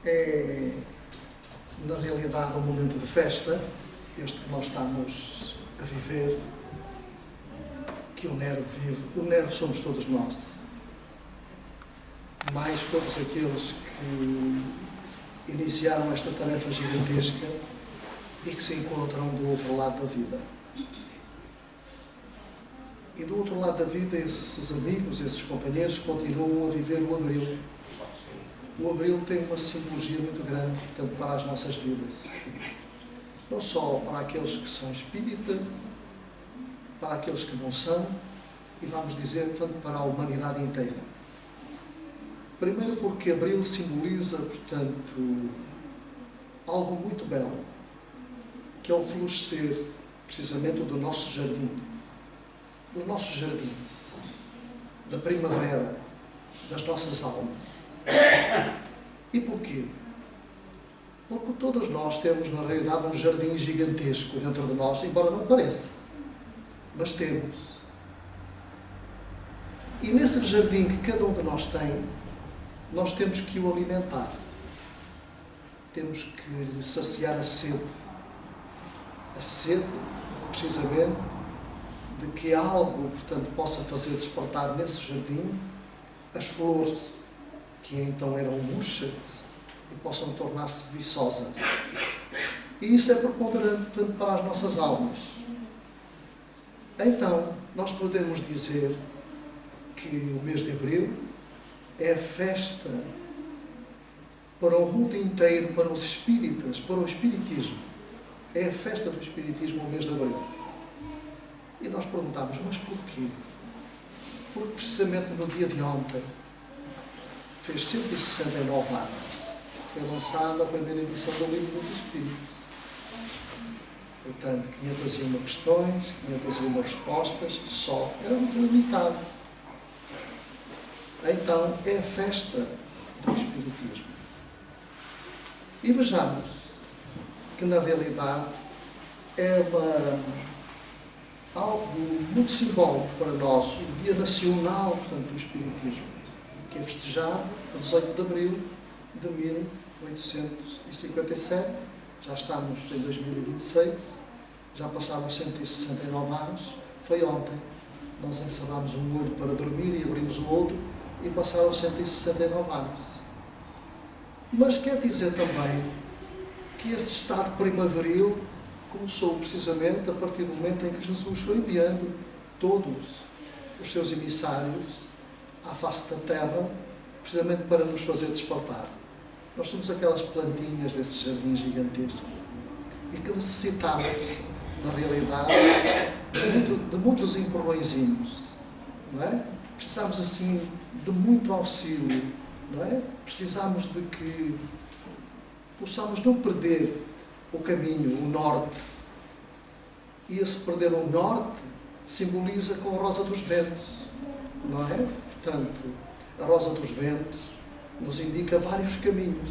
É, na realidade, um momento de festa, este que nós estamos a viver, que o NERV vive. O NERV somos todos nós. Mais todos aqueles que iniciaram esta tarefa gigantesca e que se encontram do outro lado da vida. E do outro lado da vida, esses amigos, esses companheiros continuam a viver o Abril. O Abril tem uma simbologia muito grande, portanto, para as nossas vidas. Não só para aqueles que são espíritas, para aqueles que não são, e vamos dizer, portanto, para a humanidade inteira. Primeiro porque Abril simboliza, portanto, algo muito belo, que é o florescer, precisamente, do nosso jardim. Do nosso jardim, da primavera, das nossas almas. E porquê? Porque todos nós temos, na realidade, um jardim gigantesco dentro de nós, embora não pareça. Mas temos. E nesse jardim que cada um de nós tem, nós temos que o alimentar. Temos que saciar a sede. A sede, precisamente, de que algo, portanto, possa fazer despertar nesse jardim as flores, que então eram murchas, e possam tornar-se viçosas. E isso é preponderante, portanto, para as nossas almas. Então, nós podemos dizer que o mês de Abril é a festa para o mundo inteiro, para os espíritas, para o espiritismo. É a festa do espiritismo o mês de Abril. E nós perguntamos, mas porquê? Porque precisamente no dia de ontem fez 169 anos. Foi lançada a primeira edição do Livro dos Espíritos. Portanto, 501 questões, 501 respostas, só. Era muito limitado. Então, é a festa do Espiritismo. E vejamos que, na realidade, é algo muito simbólico para nós, o Dia Nacional, portanto, do Espiritismo, que é festejado a 18 de abril de 1857. Já estamos em 2026, já passaram 169 anos. Foi ontem. Nós encerramos um olho para dormir e abrimos o outro e passaram 169 anos. Mas quer dizer também que este estado primaveril começou precisamente a partir do momento em que Jesus foi enviando todos os seus emissários à face da terra, precisamente para nos fazer despertar. Nós somos aquelas plantinhas desse jardim gigantesco e que necessitamos, na realidade, de muitos empurrõezinhos, não é? Precisamos, assim, de muito auxílio, não é? Precisamos de que possamos não perder o caminho, o norte. E esse perder o norte simboliza com a rosa dos ventos, não é? Portanto, a rosa dos ventos nos indica vários caminhos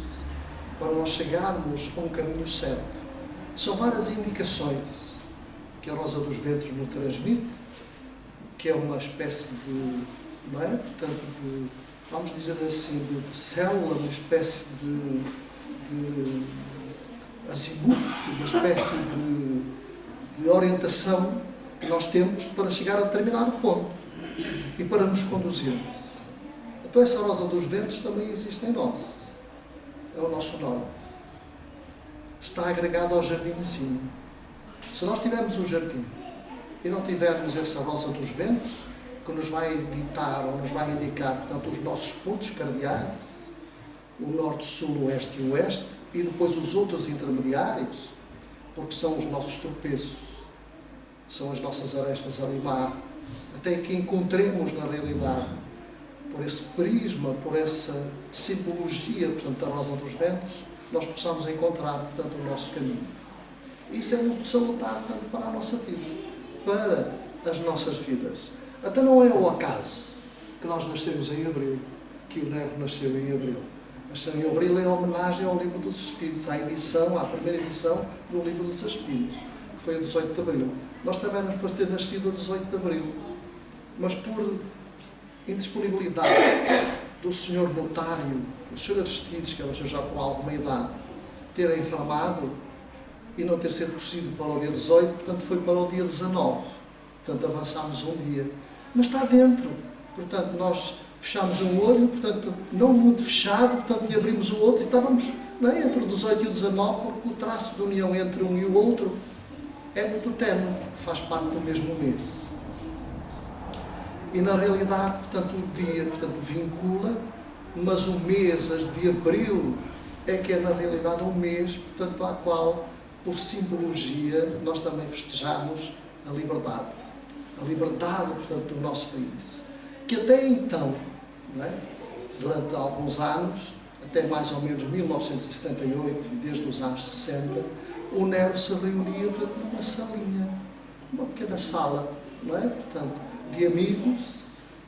para nós chegarmos a um caminho certo. São várias indicações que a rosa dos ventos nos transmite, que é uma espécie de, não é? Portanto, vamos dizer assim, de célula, uma espécie de azimuth, uma espécie de orientação que nós temos para chegar a determinado ponto e para nos conduzirmos. Então essa rosa dos ventos também existe em nós. É o nosso norte. Está agregado ao jardim em cima. Se nós tivermos um jardim e não tivermos essa rosa dos ventos, que nos vai ditar ou nos vai indicar, portanto, os nossos pontos cardeais, o norte, sul, oeste e oeste, e depois os outros intermediários, porque são os nossos tropeços, são as nossas arestas a limar, até que encontremos na realidade, por esse prisma, por essa simbologia, portanto, da rosa dos ventos, nós possamos encontrar, portanto, o nosso caminho. Isso é muito salutar, portanto, para a nossa vida, para as nossas vidas. Até não é o acaso que nós nascemos em abril, que o NERV nasceu em abril. Nasceu em abril em homenagem ao Livro dos Espíritos, à primeira edição do Livro dos Espíritos, que foi a 18 de abril. Nós também éramos para ter nascido a 18 de abril, mas por indisponibilidade do senhor notário, o senhor Aristides, que era um senhor já com alguma idade, ter inflamado e não ter sido possível para o dia 18, portanto foi para o dia 19. Portanto avançámos um dia. Mas está dentro. Portanto, nós fechámos um olho, portanto, não muito fechado, portanto, e abrimos o outro e estávamos, não é, entre o 18 e o 19, porque o traço de união entre um e o outro é muito ténue, porque faz parte do mesmo mês. E na realidade, portanto, o dia, portanto, vincula, mas o mês de abril é que é na realidade um mês, portanto, à qual, por simbologia, nós também festejamos a liberdade. A liberdade, portanto, do nosso país. Que até então, não é? Durante alguns anos, até mais ou menos 1978 e desde os anos 60, o NERV se reunia, portanto, numa salinha, uma pequena sala, não é? Portanto, de amigos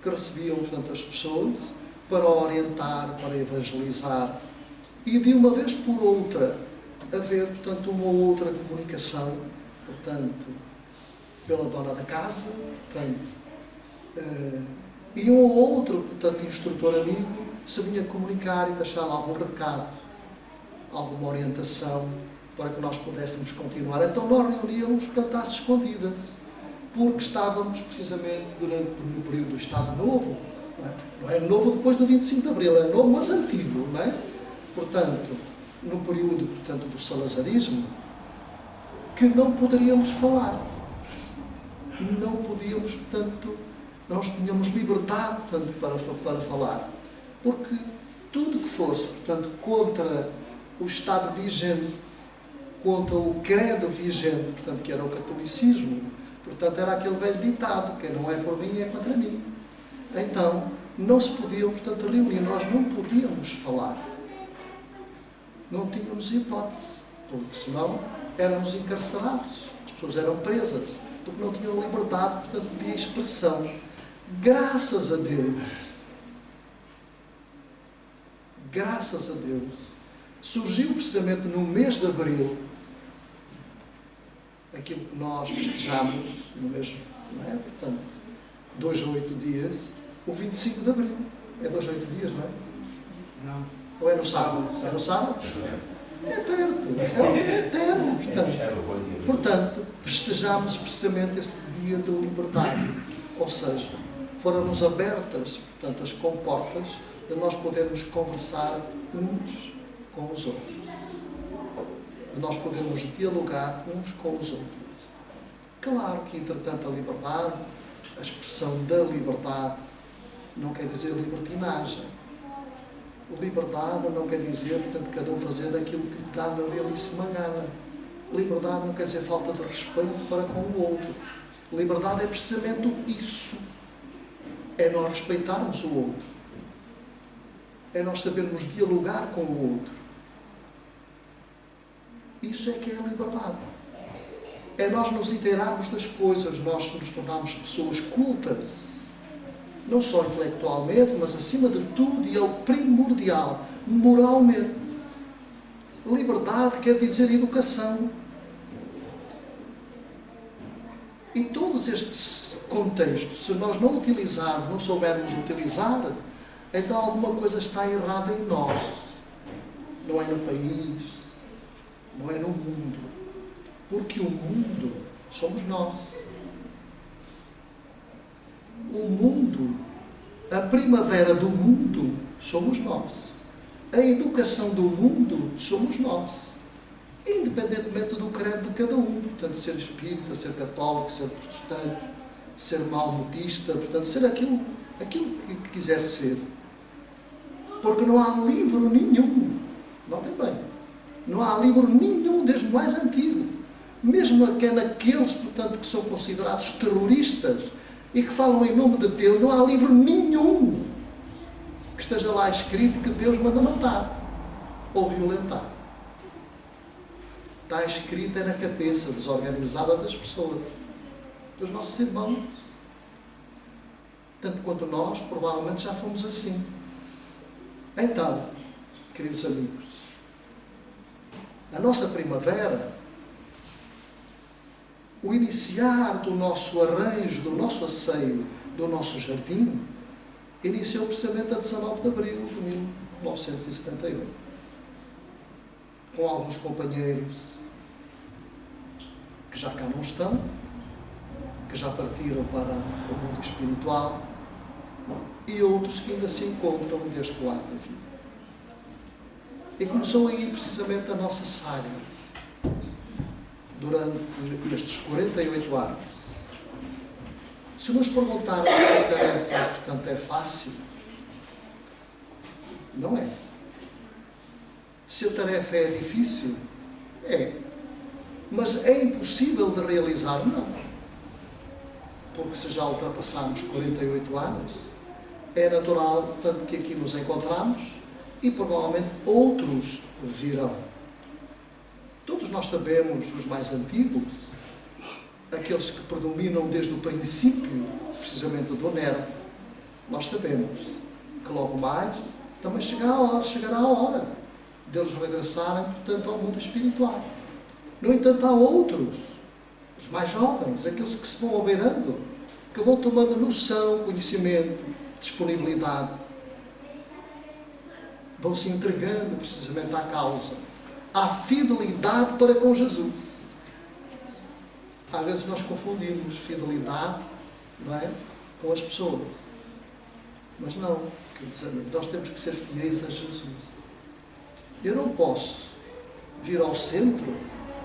que recebiam, portanto, as pessoas para orientar, para evangelizar e de uma vez por outra haver, portanto, uma outra comunicação, portanto, pela dona da casa, portanto, e um ou outro, portanto, instrutor amigo se vinha comunicar e deixar algum recado, alguma orientação para que nós pudéssemos continuar. Então nós reuníamos, portanto, às escondidas, porque estávamos precisamente no período do Estado Novo, não é novo depois do 25 de Abril, é novo, mas antigo, não é? Portanto, no período, portanto, do salazarismo, que não poderíamos falar. Não podíamos, portanto, nós tínhamos liberdade, portanto, para falar. Porque tudo que fosse, portanto, contra o Estado vigente, contra o credo vigente, portanto, que era o catolicismo, portanto, era aquele velho ditado, que não é por mim, é contra mim. Então, não se podiam, portanto, reunir, nós não podíamos falar. Não tínhamos hipótese, porque senão éramos encarcerados, as pessoas eram presas, porque não tinham liberdade, portanto, de expressão. Graças a Deus, surgiu precisamente no mês de Abril, aquilo que nós festejamos no mês, não é? Portanto, 2 a 8 dias, o 25 de Abril. É 2 a 8 dias, não é? Não. Ou é no sábado? É no sábado? É eterno. É um dia eterno. Portanto, festejamos precisamente esse dia de liberdade. Ou seja, foram-nos abertas, portanto, as comportas de nós podermos conversar uns com os outros. De nós podermos dialogar uns com os outros. Claro que, entretanto, a liberdade, a expressão da liberdade, não quer dizer libertinagem. Liberdade não quer dizer, portanto, cada um fazer aquilo que lhe dá na realíssima gana. Liberdade não quer dizer falta de respeito para com o outro. Liberdade é precisamente isso. É nós respeitarmos o outro. É nós sabermos dialogar com o outro. Isso é que é a liberdade. É nós nos inteirarmos das coisas, nós nos tornarmos pessoas cultas. Não só intelectualmente, mas acima de tudo, e é o primordial, moralmente. Liberdade quer dizer educação. E todos estes contextos, se nós não utilizarmos, não soubermos utilizar, então alguma coisa está errada em nós. Não é no país, não é no mundo. Porque o mundo somos nós. O mundo, a primavera do mundo, somos nós. A educação do mundo, somos nós. Independentemente do credo de cada um. Portanto, ser espírita, ser católico, ser protestante, ser maometista, portanto, ser aquilo que quiser ser. Porque não há livro nenhum, notem bem, não há livro nenhum, desde o mais antigo, mesmo naqueles, portanto, que são considerados terroristas, e que falam em nome de Deus, não há livro nenhum que esteja lá escrito que Deus manda matar ou violentar. Está escrito na cabeça desorganizada das pessoas, dos nossos irmãos. Tanto quanto nós, provavelmente, já fomos assim. Então, queridos amigos, a nossa primavera, o iniciar do nosso arranjo, do nosso asseio, do nosso jardim, iniciou precisamente a 19 de abril de 1978, com alguns companheiros que já cá não estão, que já partiram para o mundo espiritual, e outros que ainda se encontram deste lado da vida. E começou aí precisamente a nossa saga, durante estes 48 anos. Se nos perguntarem se a tarefa, portanto, é fácil, não é. Se a tarefa é difícil, é. Mas é impossível de realizar, não. Porque se já ultrapassamos 48 anos, é natural, portanto, que aqui nos encontramos e provavelmente outros virão. Todos nós sabemos, os mais antigos, aqueles que predominam desde o princípio, precisamente do Nervo, nós sabemos que logo mais também chegará a hora deles regressarem, portanto, ao mundo espiritual. No entanto, há outros, os mais jovens, aqueles que se vão abeirando, que vão tomando noção, conhecimento, disponibilidade, vão se entregando precisamente à causa, à fidelidade para com Jesus. Às vezes nós confundimos fidelidade, não é, com as pessoas. Mas não, quer dizer, nós temos que ser fiéis a Jesus. Eu não posso vir ao centro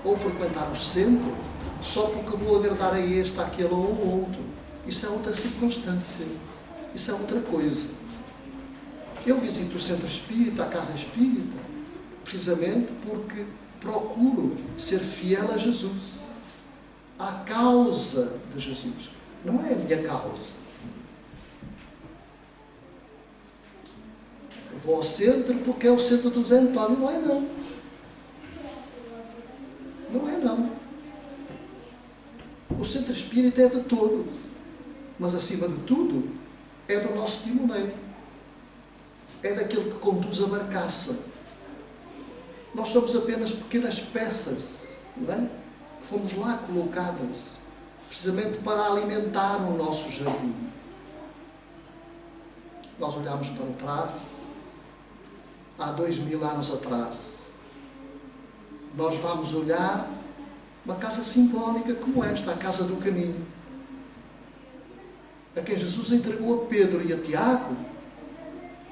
ou frequentar o centro só porque vou agradar a este, àquele ou ao outro. Isso é outra circunstância. Isso é outra coisa. Eu visito o centro espírita, a casa espírita, precisamente porque procuro ser fiel a Jesus, à causa de Jesus. Não é a minha causa. Eu vou ao centro porque é o centro do Zé António. Não é não. Não é não. O centro espírita é de todos. Mas acima de tudo, é do nosso timoneiro. É daquele que conduz a barcaça. Nós somos apenas pequenas peças, não é? Que fomos lá colocadas, precisamente para alimentar o nosso jardim. Nós olhamos para trás, há 2000 anos atrás. Nós vamos olhar uma casa simbólica como esta, a Casa do Caminho, a quem Jesus entregou a Pedro e a Tiago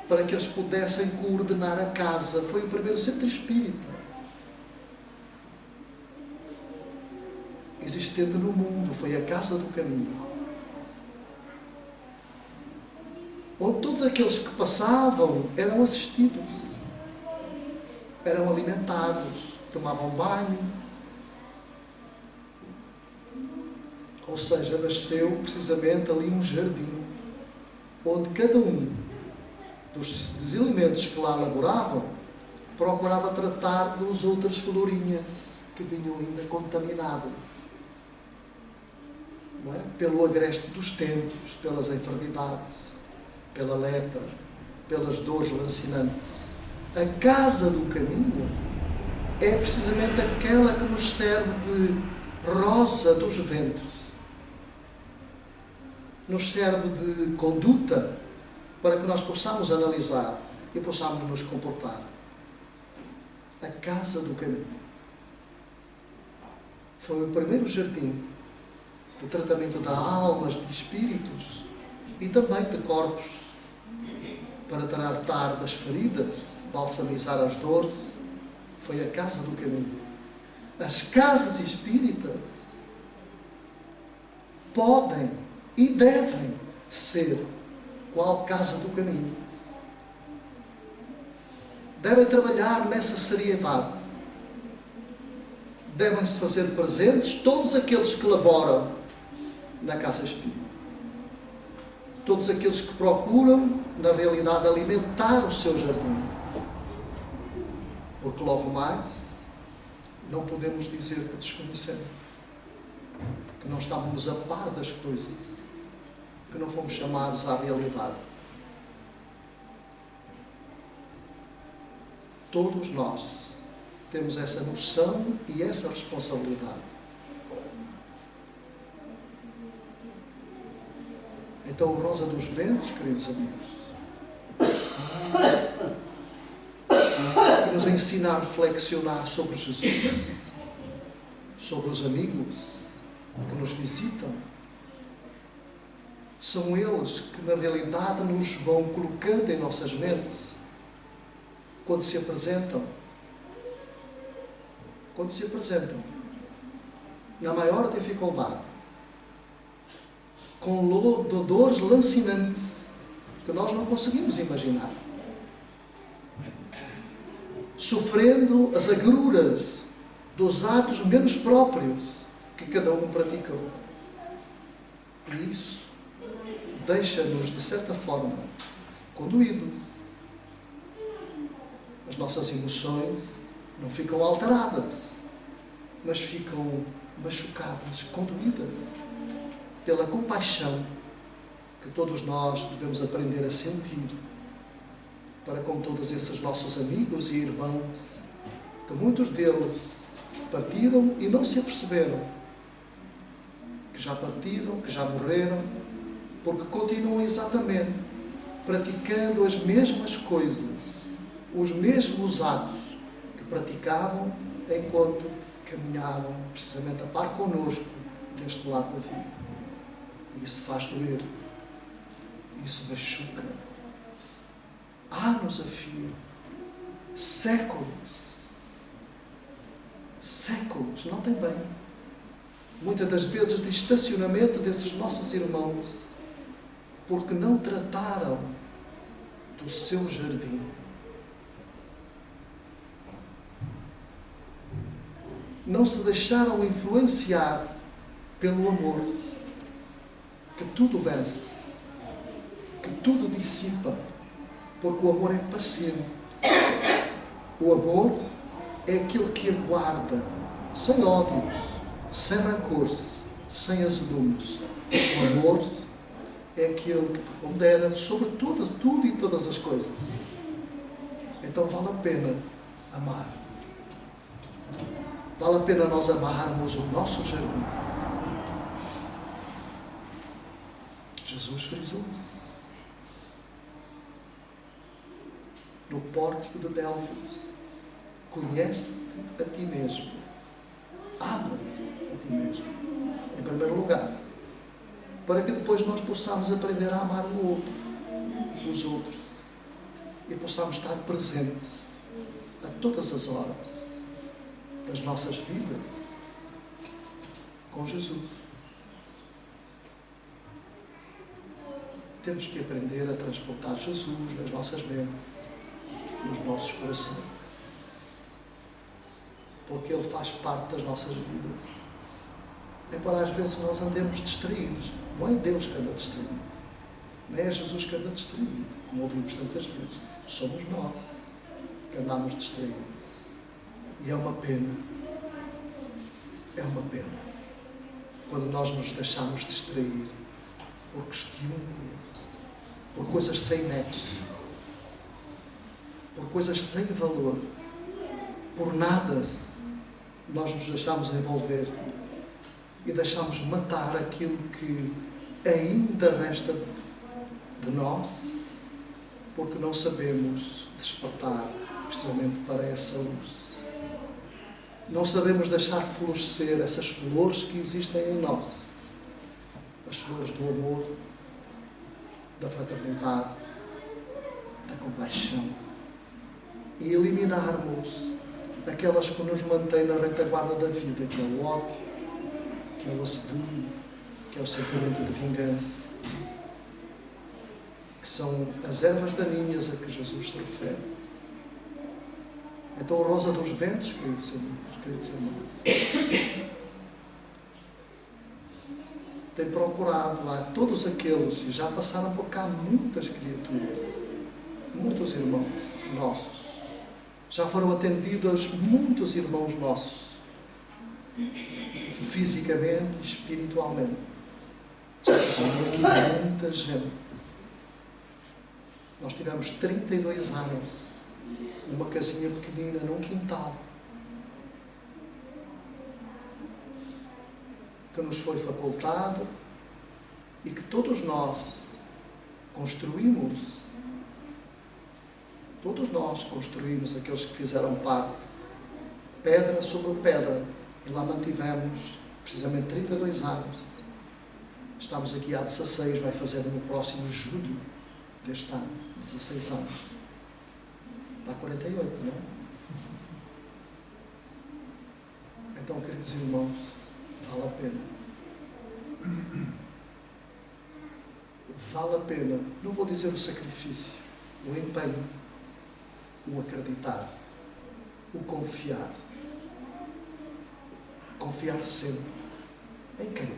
para que eles pudessem coordenar a casa. Foi o primeiro centro espírita existente no mundo. Foi a Casa do Caminho, onde todos aqueles que passavam eram assistidos, eram alimentados, tomavam banho. Ou seja, nasceu precisamente ali um jardim, onde cada um dos elementos que lá laboravam procurava tratar das outras florinhas que vinham ainda contaminadas, não é? Pelo agreste dos tempos, pelas enfermidades, pela lepra, pelas dores lancinantes. A Casa do Caminho é precisamente aquela que nos serve de rosa dos ventos, nos serve de conduta para que nós possamos analisar e possamos nos comportar. A Casa do Caminho foi o primeiro jardim de tratamento de almas, de espíritos e também de corpos, para tratar das feridas, balsamizar as dores. Foi a Casa do Caminho. As casas espíritas podem e devem ser qual Casa do Caminho. Devem trabalhar nessa seriedade. Devem-se fazer presentes todos aqueles que laboram na Casa Espírita. Todos aqueles que procuram, na realidade, alimentar o seu jardim. Porque logo mais, não podemos dizer que desconhecemos, que não estávamos a par das coisas, que não fomos chamados à realidade. Todos nós temos essa noção e essa responsabilidade. Então, Rosa dos Ventos, queridos amigos, que nos ensina a reflexionar sobre Jesus, sobre os amigos que nos visitam. São eles que, na realidade, nos vão colocando em nossas mentes quando se apresentam. Quando se apresentam na maior dificuldade, com dores lancinantes que nós não conseguimos imaginar, sofrendo as agruras dos atos menos próprios que cada um praticou. E isso deixa-nos, de certa forma, condoídos. As nossas emoções não ficam alteradas, mas ficam machucadas, condoídas pela compaixão que todos nós devemos aprender a sentir para com todos esses nossos amigos e irmãos, que muitos deles partiram e não se aperceberam que já partiram, que já morreram, porque continuam exatamente praticando as mesmas coisas, os mesmos atos que praticavam enquanto caminhavam precisamente a par connosco deste lado da vida. E isso faz doer, isso machuca. Anos a fio, séculos, notem bem, muitas das vezes de estacionamento desses nossos irmãos, porque não trataram do seu jardim. Não se deixaram influenciar pelo amor, que tudo vence, que tudo dissipa, porque o amor é passivo. O amor é aquele que aguarda, sem ódios, sem rancor, sem azedumes. O amor é aquele que pondera sobre tudo e todas as coisas. Então vale a pena amar. Vale a pena nós amarmos o nosso jardim. Jesus frisou isso. No pórtico de Delfos, conhece-te a ti mesmo. Ama-te a ti mesmo. Em primeiro lugar, para que depois nós possamos aprender a amar o outro, os outros, e possamos estar presentes a todas as horas das nossas vidas com Jesus. Temos que aprender a transportar Jesus nas nossas mentes, nos nossos corações, porque Ele faz parte das nossas vidas. Embora às vezes nós andemos distraídos, não é Deus que anda distraído, não é Jesus que anda distraído, como ouvimos tantas vezes, somos nós que andamos distraídos. E é uma pena, quando nós nos deixamos distrair por questões, por coisas sem nexo, por coisas sem valor, por nada nós nos deixamos envolver e deixamos matar aquilo que ainda resta de nós, porque não sabemos despertar precisamente para essa luz. Não sabemos deixar florescer essas flores que existem em nós. As flores do amor, da fraternidade, da compaixão. E eliminarmos aquelas que nos mantêm na retaguarda da vida, que é o ódio, que é o assedume, que é o sentimento de vingança, que são as ervas daninhas a que Jesus se refere. Então, a Rosa dos Ventos, queridos amigos, queridos irmãos, tem procurado lá todos aqueles, e já passaram por cá muitas criaturas, muitos irmãos nossos, já foram atendidos muitos irmãos nossos, fisicamente e espiritualmente. Já passaram aqui muita gente. Nós tivemos 32 anos numa casinha pequenina, num quintal, que nos foi facultado e que todos nós construímos. Todos nós construímos, aqueles que fizeram parte, pedra sobre pedra, e lá mantivemos precisamente 32 anos. Estamos aqui há 16, vai fazer no próximo julho deste ano, 16 anos. Dá 48, não é? Então, queridos irmãos, vale a pena. Vale a pena, não vou dizer o sacrifício, o empenho, o acreditar, o confiar. Confiar sempre. Em quem?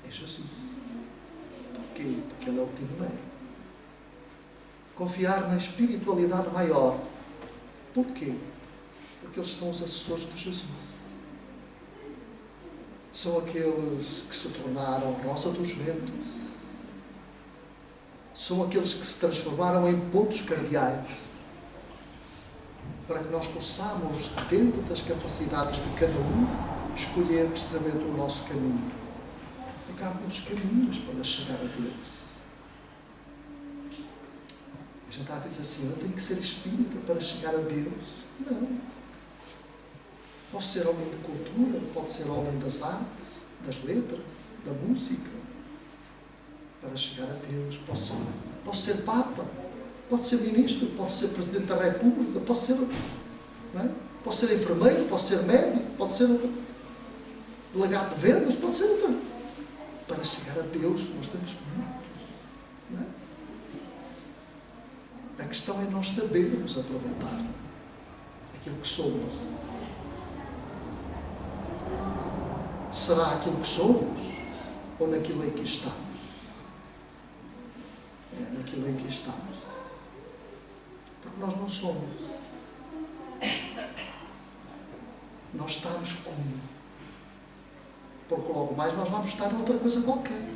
Em Jesus. Porquê? Porque Ele é o timoneiro. Confiar na espiritualidade maior. Porquê? Porque eles são os assessores de Jesus. São aqueles que se tornaram rosa dos ventos. São aqueles que se transformaram em pontos cardeais, para que nós possamos, dentro das capacidades de cada um, escolher precisamente o nosso caminho. Porque há muitos caminhos para chegar a Deus. A gente às vezes assim, eu tenho que ser espírita para chegar a Deus. Não. Posso ser homem de cultura, posso ser homem das artes, das letras, da música, para chegar a Deus. Posso ser Papa, posso ser ministro, posso ser Presidente da República, posso ser, não é? Posso ser enfermeiro, posso ser médico, posso ser delegado de vendas, pode ser outra. Para chegar a Deus, nós temos muitos, não é? A questão é nós sabermos aproveitar aquilo que somos. Será aquilo que somos ou naquilo em que estamos? É naquilo em que estamos. Porque nós não somos. Nós estamos como? Porque logo mais nós vamos estar noutra coisa qualquer.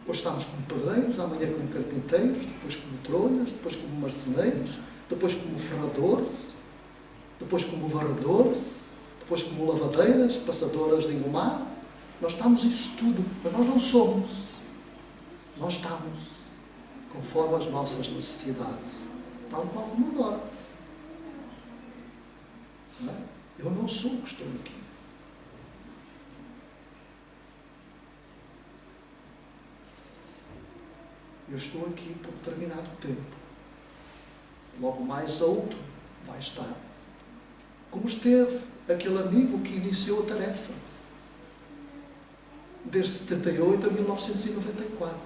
Hoje estamos como pedreiros, amanhã como carpinteiros, depois como trolhas, depois como marceneiros, depois como ferradores, depois como varredores, depois como lavadeiras, passadoras de engomar. Nós estamos isso tudo, mas nós não somos. Nós estamos conforme as nossas necessidades, tal qual como agora. Não é? Eu não sou o que estou aqui. Eu estou aqui por determinado tempo. Logo mais outro vai estar. Como esteve aquele amigo que iniciou a tarefa. Desde 78 a 1994.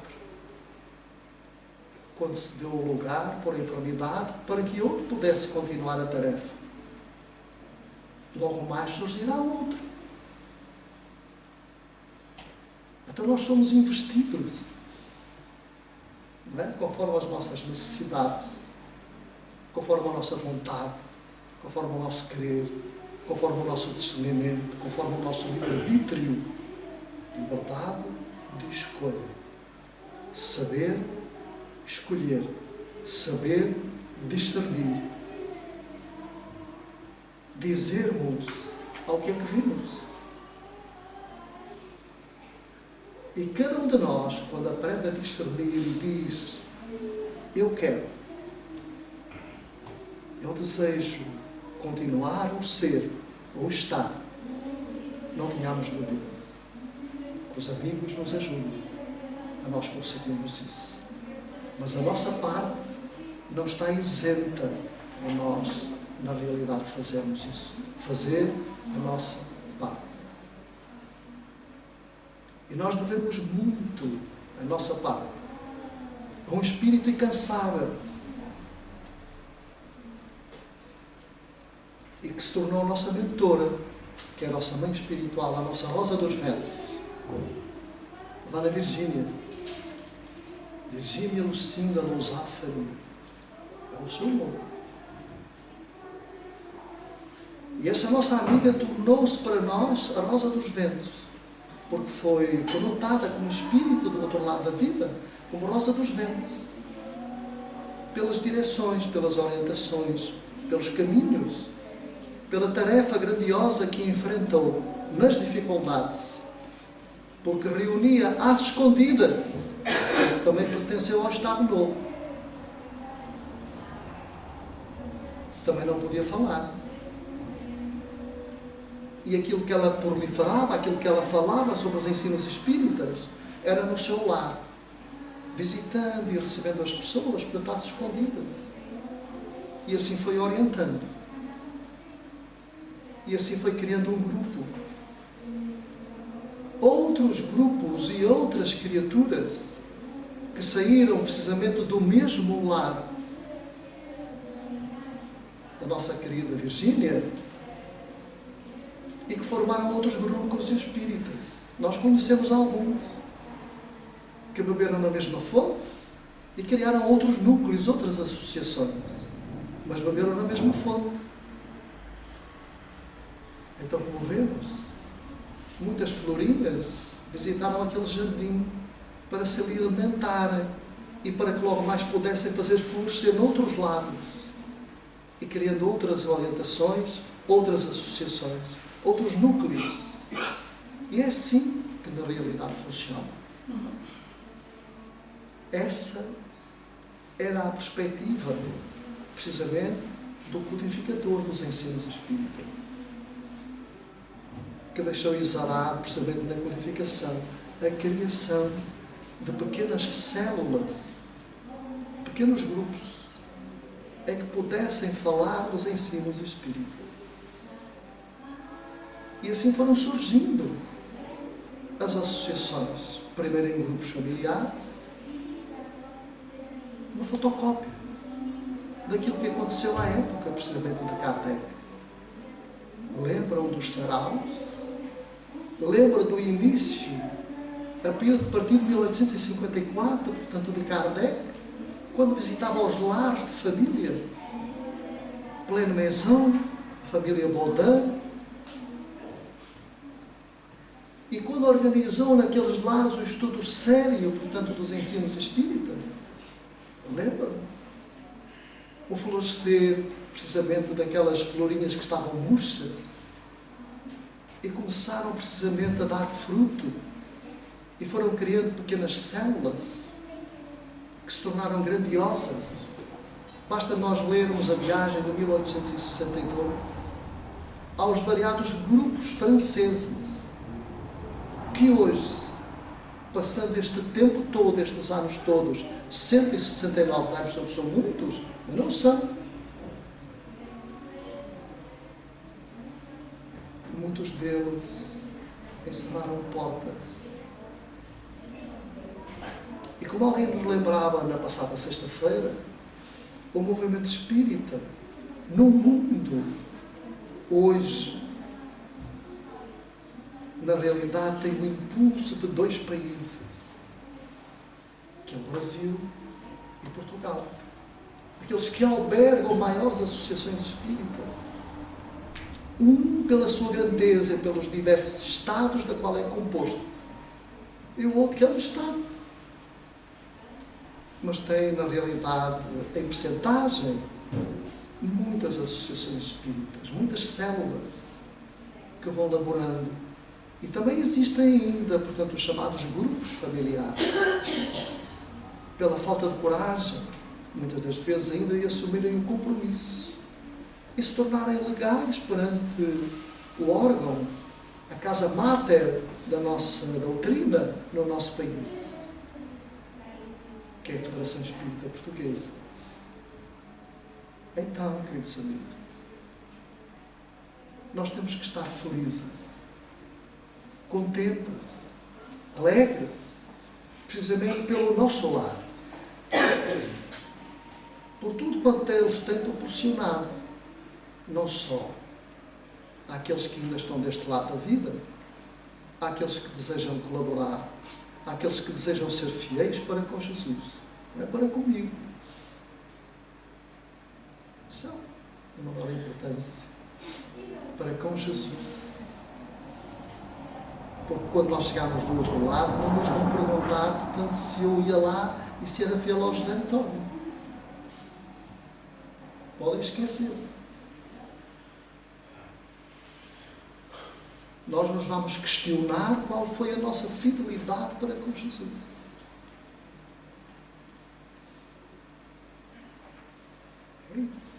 Quando se deu o lugar por enfermidade para que eu pudesse continuar a tarefa. Logo mais surgirá outro. Então nós somos investidos, não é? Conforme as nossas necessidades, conforme a nossa vontade, conforme o nosso querer, conforme o nosso discernimento, conforme o nosso livre-arbítrio, liberdade de escolha. Saber escolher, saber discernir, dizermos ao que é que vimos. E cada um de nós, quando aprende a discernir e diz, eu quero, eu desejo continuar ou ser, ou estar, não tenhamos dúvida. Os amigos nos ajudam a nós conseguirmos isso. Mas a nossa parte não está isenta de nós, na realidade, fazermos isso. Fazer a nossa parte. E nós devemos muito a nossa parte a um espírito incansável e que se tornou a nossa mentora, que é a nossa mãe espiritual, a nossa Rosa dos Ventos, a Dona Virgínia Lucinda Lousá Faria. É o seu nome. E essa nossa amiga tornou-se para nós a Rosa dos Ventos, porque foi conotada como espírito do outro lado da vida, como Rosa dos Ventos, pelas direções, pelas orientações, pelos caminhos, pela tarefa grandiosa que enfrentou nas dificuldades, porque reunia às escondidas, porque também pertenceu ao Estado Novo. Também não podia falar. E aquilo que ela proliferava, aquilo que ela falava sobre os ensinos espíritas, era no seu lar, visitando e recebendo as pessoas, portanto, às escondidas. E assim foi orientando. E assim foi criando um grupo. Outros grupos e outras criaturas que saíram precisamente do mesmo lar da nossa querida Virgínia e que formaram outros grupos espíritas. Nós conhecemos alguns que beberam na mesma fonte e criaram outros núcleos, outras associações, mas beberam na mesma fonte. Então, como vemos, muitas florinhas visitaram aquele jardim para se alimentarem e para que logo mais pudessem fazer florescer noutros lados e criando outras orientações, outras associações, outros núcleos. E é assim que na realidade funciona. Essa era a perspectiva, precisamente, do codificador dos ensinos espíritas, que deixou exalar, precisamente na codificação, a criação de pequenas células, pequenos grupos, em que pudessem falar dos ensinos espíritas. E assim foram surgindo as associações, primeiro em grupos familiares, uma fotocópia daquilo que aconteceu à época, precisamente, de Kardec. Lembram dos saraus? Lembram do início, a partir de 1854, portanto, de Kardec, quando visitava os lares de família, Pleine Maison, a família Baudin, e quando organizou naqueles lares o estudo sério, portanto, dos ensinos espíritas. Lembram? O florescer, precisamente, daquelas florinhas que estavam murchas e começaram, precisamente, a dar fruto e foram criando pequenas células que se tornaram grandiosas. Basta nós lermos a viagem de 1862 aos variados grupos franceses que hoje, passando este tempo todo, estes anos todos, 169 anos, são muitos, mas não são. Muitos deles encerraram portas. E como alguém nos lembrava na passada sexta-feira, o movimento espírita no mundo hoje, na realidade, tem o impulso de dois países, que é o Brasil e Portugal. Aqueles que albergam maiores associações espíritas. Um pela sua grandeza e pelos diversos estados da qual é composto. E o outro que é um estado. Mas tem, na realidade, em percentagem, muitas associações espíritas, muitas células que vão laborando. E também existem ainda, portanto, os chamados grupos familiares. Pela falta de coragem, muitas das vezes ainda, de assumirem um compromisso e se tornarem legais perante o órgão, a casa máter da nossa doutrina no nosso país, que é a Federação Espírita Portuguesa. Então, queridos amigos, nós temos que estar felizes, contentes, alegres, precisamente pelo nosso lar, por tudo quanto eles têm proporcionado, não só àqueles que ainda estão deste lado da vida, àqueles que desejam colaborar, àqueles que desejam ser fiéis para com Jesus, não é para comigo. São de maior importância para com Jesus. Porque quando nós chegarmos do outro lado, não nos vão perguntar, portanto, se eu ia lá e se era fiel ao José António. Podem esquecer. nós nos vamos questionar qual foi a nossa fidelidade para com Jesus. É isso.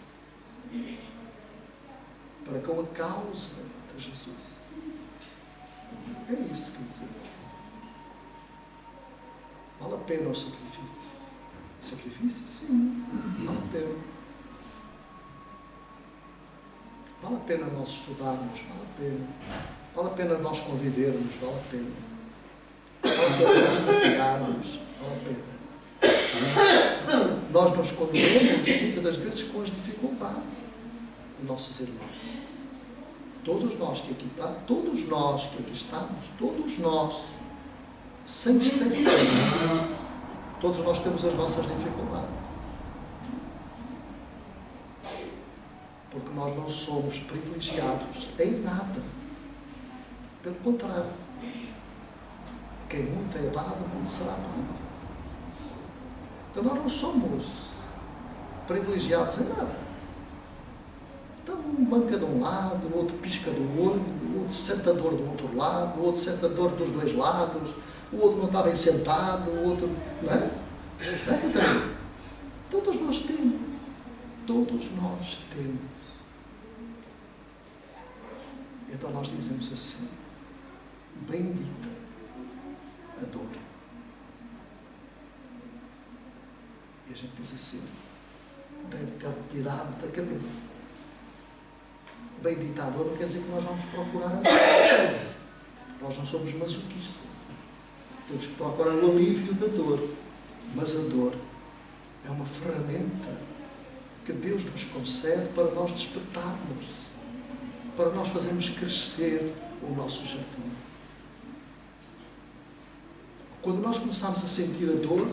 Para com a causa de Jesus. É isso que diz. Vale a pena o sacrifício. Sacrifício? Sim, vale a pena. Vale a pena nós estudarmos, vale a pena. Vale a pena nós convivermos, vale a pena. Vale a pena nós praticarmos, vale a pena. Nós nos condenamos muitas das vezes com as dificuldades dos nossos irmãos. Todos nós que aqui estamos, todos nós, sem exceção, todos nós temos as nossas dificuldades. Porque nós não somos privilegiados em nada. Pelo contrário, quem muito é dado, muito será pedido. Então nós não somos privilegiados em nada. Então um manca de um lado, o outro pisca do olho, o outro senta dor do outro lado, o outro senta dor dos dois lados, o outro não está bem sentado, o outro... Não é? Não é que tem? Todos nós temos. Todos nós temos. Então nós dizemos assim: bendita a dor. E a gente diz assim: deve ter tirado da cabeça. Bendita a dor não quer dizer que nós vamos procurar a dor. Nós não somos masoquistas. Temos que procurar o alívio da dor. Mas a dor é uma ferramenta que Deus nos concede para nós despertarmos, para nós fazermos crescer o nosso jardim. Quando nós começamos a sentir a dor,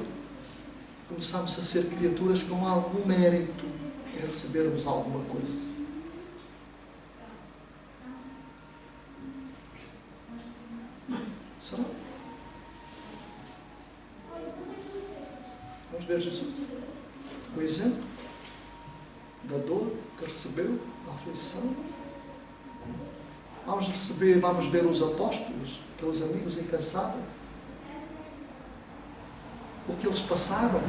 começamos a ser criaturas com algum mérito em recebermos alguma coisa. Será? Vamos ver Jesus. O exemplo da dor que recebeu, da aflição. Vamos ver os apóstolos, aqueles amigos incansáveis. O que eles passaram.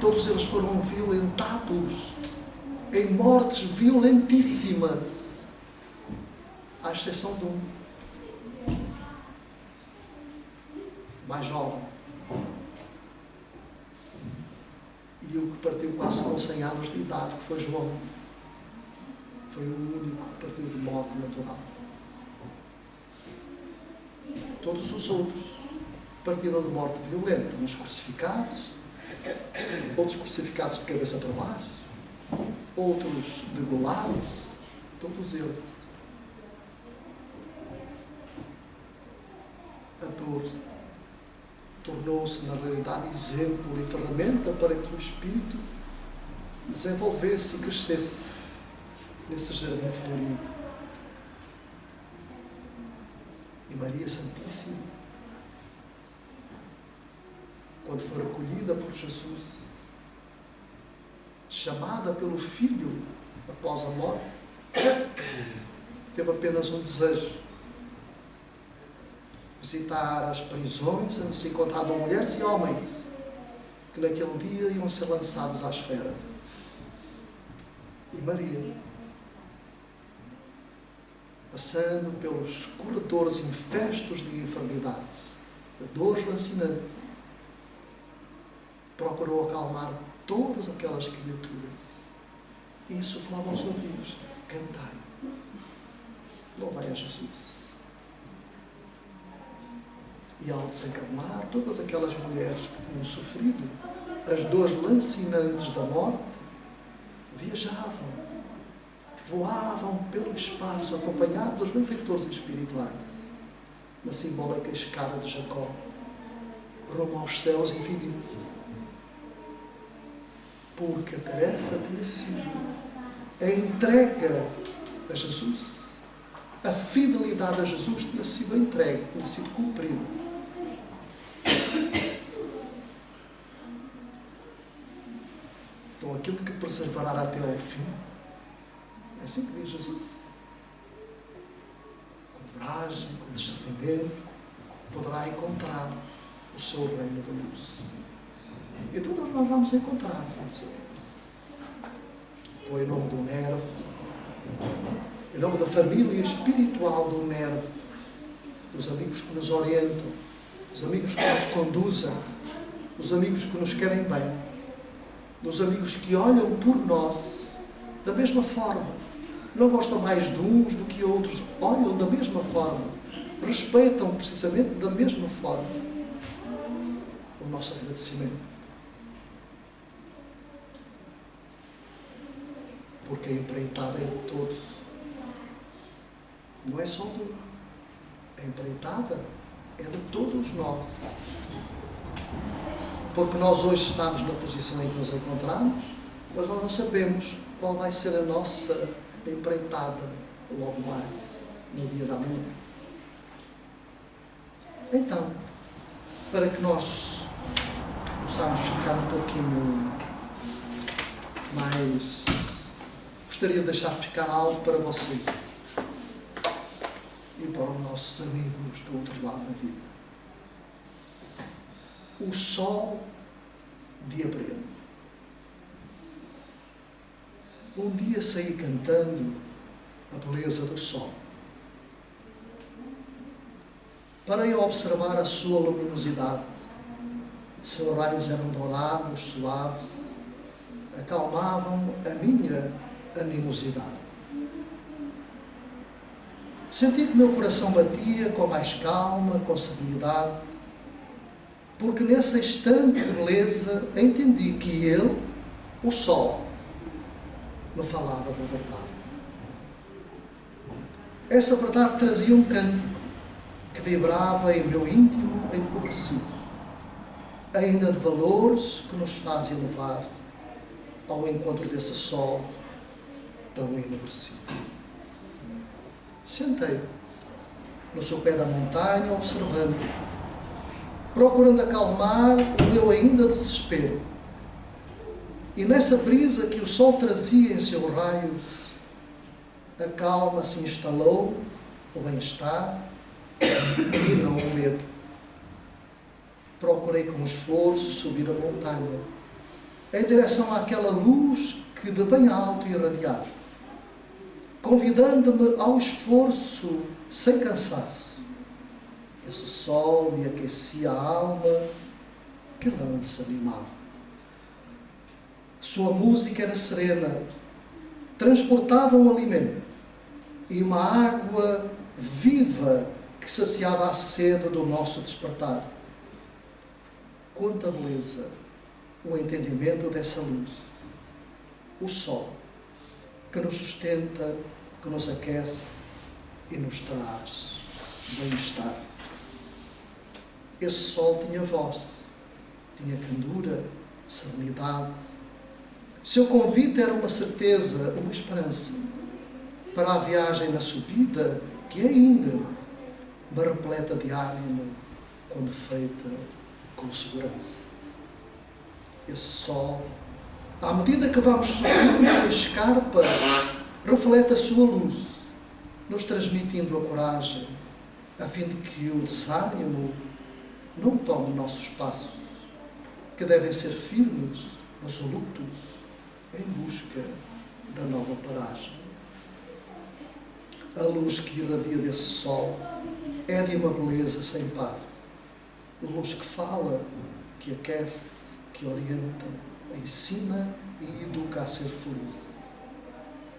Todos eles foram violentados em mortes violentíssimas, à exceção de um mais jovem, e o que partiu quase com 100 anos de idade, que foi João. Foi o único que partiu de morte natural. Todos os outros partiram de morte violenta, uns crucificados, outros crucificados de cabeça para baixo, outros degolados, todos eles. A dor tornou-se, na realidade, exemplo e ferramenta para que o Espírito desenvolvesse e crescesse nesse jardim florido. E Maria Santíssima, quando foi acolhida por Jesus, chamada pelo Filho após a morte, teve apenas um desejo: visitar as prisões, onde se encontravam mulheres e homens que naquele dia iam ser lançados às feras. E Maria, passando pelos corredores infestos de enfermidades, de dores lancinantes, procurou acalmar todas aquelas criaturas e insuflava aos ouvidos: cantai, louvai a Jesus. E ao desencarnar, todas aquelas mulheres que tinham sofrido as dores lancinantes da morte, viajavam, voavam pelo espaço, acompanhados dos benfeitores espirituais, na simbólica escada de Jacó, rumo aos céus infinitos. Porque a tarefa tinha sido a entrega a Jesus. A fidelidade a Jesus tinha sido entregue, tinha sido cumprida. Então, aquilo que perseverará até ao fim, é assim que diz Jesus. Quando coragem, com discernimento, poderá encontrar o seu reino de luz. E todos nós vamos encontrar, Foi em nome do Nervo, em nome da família espiritual do Nervo, dos amigos que nos orientam, dos amigos que nos conduzem, dos amigos que nos querem bem, dos amigos que olham por nós da mesma forma. Não gostam mais de uns do que outros, olham da mesma forma, respeitam precisamente da mesma forma o nosso agradecimento. Porque a empreitada é de todos. Não é só de um. A empreitada é de todos nós. Porque nós hoje estamos na posição em que nos encontramos, mas nós não sabemos qual vai ser a nossa empreitada logo mais, no dia da manhã. Então, para que nós possamos ficar um pouquinho mais... Gostaria de deixar ficar algo para vocês e para os nossos amigos do outro lado da vida. O sol de abril. Um dia saí cantando a beleza do sol. Parei a observar a sua luminosidade. Seus raios eram dourados, suaves, acalmavam a minha animosidade. Senti que meu coração batia com mais calma, com serenidade, porque nesse instante de beleza entendi que ele, o sol, me falava da verdade. Essa verdade trazia um canto que vibrava em meu íntimo empobrecido, ainda de valores que nos fazem levar ao encontro desse sol tão enobrecido. Sentei no seu pé da montanha, observando, procurando acalmar o meu ainda desespero. E nessa brisa que o sol trazia em seu raio, a calma se instalou, o bem-estar e não o medo. Procurei com esforço subir a montanha, em direção àquela luz que de bem alto irradiava, convidando-me ao esforço sem cansaço. Esse sol me aquecia a alma, que não desanimava. Sua música era serena, transportava um alimento e uma água viva que saciava a sede do nosso despertar. Quanta beleza o entendimento dessa luz. O sol que nos sustenta, que nos aquece e nos traz bem-estar. Esse sol tinha voz, tinha candura, serenidade. Seu convite era uma certeza, uma esperança para a viagem na subida, que ainda me repleta de ânimo quando feita com segurança. Esse sol, à medida que vamos subindo a escarpa, reflete a sua luz, nos transmitindo a coragem, a fim de que o desânimo não tome nossos passos, que devem ser firmes, resolutos, em busca da nova paragem. A luz que irradia desse sol é de uma beleza sem par. Luz que fala, que aquece, que orienta, ensina e educa a ser feliz.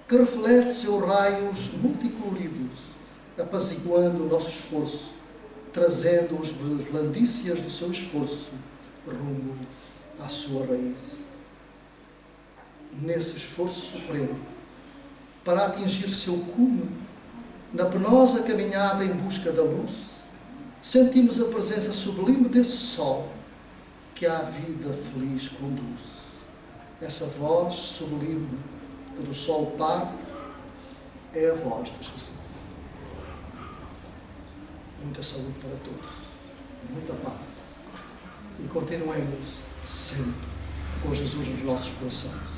Que reflete seus raios multicoloridos, apaziguando o nosso esforço, trazendo as blandícias do seu esforço rumo à sua raiz. Nesse esforço supremo, para atingir seu cume, na penosa caminhada em busca da luz, sentimos a presença sublime desse sol que à vida feliz conduz. Essa voz sublime que do sol parte é a voz de Jesus. Muita saúde para todos, muita paz. E continuemos sempre com Jesus nos nossos corações.